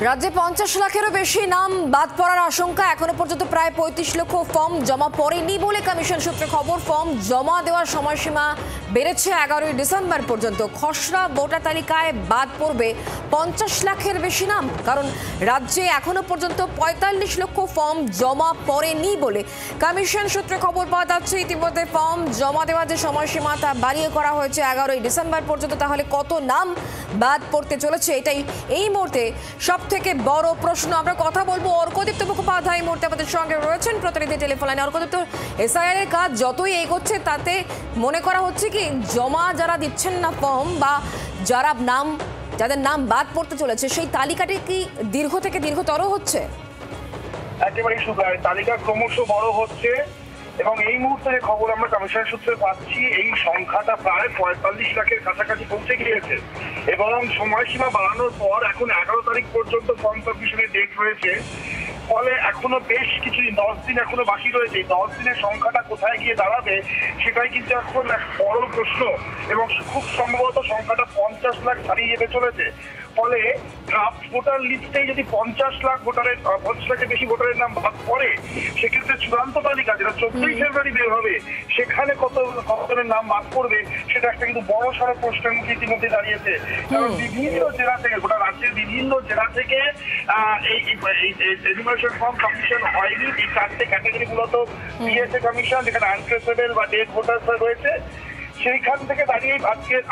রাজ্যে 50 লাখেরও বেশি নাম বাদ পড়ার আশঙ্কা। এখনো পর্যন্ত প্রায় 35 লক্ষ ফর্ম জমা পড়েনি বলে কমিশন সূত্রে খবর। ফর্ম জমা দেওয়ার সময়সীমা বেড়েছে 11ই ডিসেম্বর পর্যন্ত। খসড়া ভোটার তালিকায় বাদ পড়বে 50 লাখের বেশি নাম, কারণ রাজ্যে এখনো পর্যন্ত 45 লক্ষ ফর্ম জমা পড়েনি বলে কমিশন সূত্রে খবর পাওয়া যাচ্ছে। ইতিমধ্যে ফর্ম জমা দেওয়ার যে সময়সীমা তা বাড়িয়ে করা হয়েছে 11ই ডিসেম্বর পর্যন্ত। তাহলে কত নাম বাদ পড়তে চলেছে, এটাই এই মুহূর্তে সব থেকে বড় প্রশ্ন। আমরা কথা বলবো অর্কদীপ্ত মুখোপাধ্যায় এই মুহূর্তে আমাদের সঙ্গে রয়েছেন প্রতিনিধি টেলিফোন লাইনে। অর্কদীপ্ত, এসআইআর এর কাজ যতই এগোচ্ছে তাতে মনে করা হচ্ছে কি জমা যারা দিচ্ছেন না ফর্ম বা যাদের নাম বাদ পড়তে চলেছে সেই তালিকাটি কি দীর্ঘ থেকে দীর্ঘতর হচ্ছে? একেবারে তালিকা ক্রমশ বড় হচ্ছে এবং এই মুহূর্তে যে খবর আমরা কমিশন সূত্রে পাচ্ছি, এই সংখ্যাটা প্রায় 45 লাখের কাছাকাছি পৌঁছে গিয়েছে এবং সময়সীমা বাড়ানোর পর এখন 11 তারিখ পর্যন্ত ফর্ম সাবমিশনের ডেট রয়েছে। ফলে এখনো বেশ কিছু 10 দিন এখনো বাকি রয়েছে। 10 দিনের সংখ্যাটা কোথায় গিয়ে দাঁড়াবে সেটাই কিন্তু এখন এক বড় প্রশ্ন এবং খুব সম্ভবত সংখ্যাটা 50 লাখ ছাড়িয়ে যেতে চলেছে। ফলে ড্রাফট ভোটার লিস্টে যদি 50 লাখের বেশি ভোটারের নাম বাদ পড়ে, সেক্ষেত্রে চূড়ান্ত তালিকা যেটা 14ই ফেব্রুয়ারি বের হবে সেখানে কতজনের নাম বাদ পড়বে সেটা একটা কিন্তু বড় সড় প্রশ্নের মুখে ইতিমধ্যে দাঁড়িয়েছে। কারণ বিভিন্ন জেলা থেকে, গোটা রাজ্যের বিভিন্ন জেলা থেকে এই এনুমারেশন ফর্ম সাবমিশন হয়নি। এই 4টে ক্যাটাগরি মূলত দিয়েছে কমিশন, যেখানে আনট্রেসেবল বা ডেড ভোটার্স রয়েছে। সেইখান থেকে দাঁড়িয়ে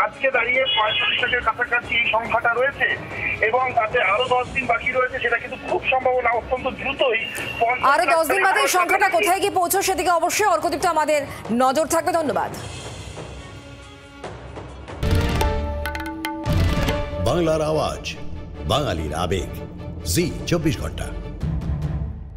আজকে দাঁড়িয়ে 45 লাখের কাছাকাছি এই সংখ্যাটা রয়েছে এবং তাতে আরো 10 দিন বাকি রয়েছে। সেটা কিন্তু খুব সম্ভাবনা অত্যন্ত দ্রুতই আরো 10 দিন বাদে এই সংখ্যাটা কোথায় গিয়ে পৌঁছো সেদিকে অবশ্যই অর্কদীপ্ত আমাদের নজর থাকবে। ধন্যবাদ। বাংলার আওয়াজ, বাঙালির আবেগ, জি 24 ঘন্টা।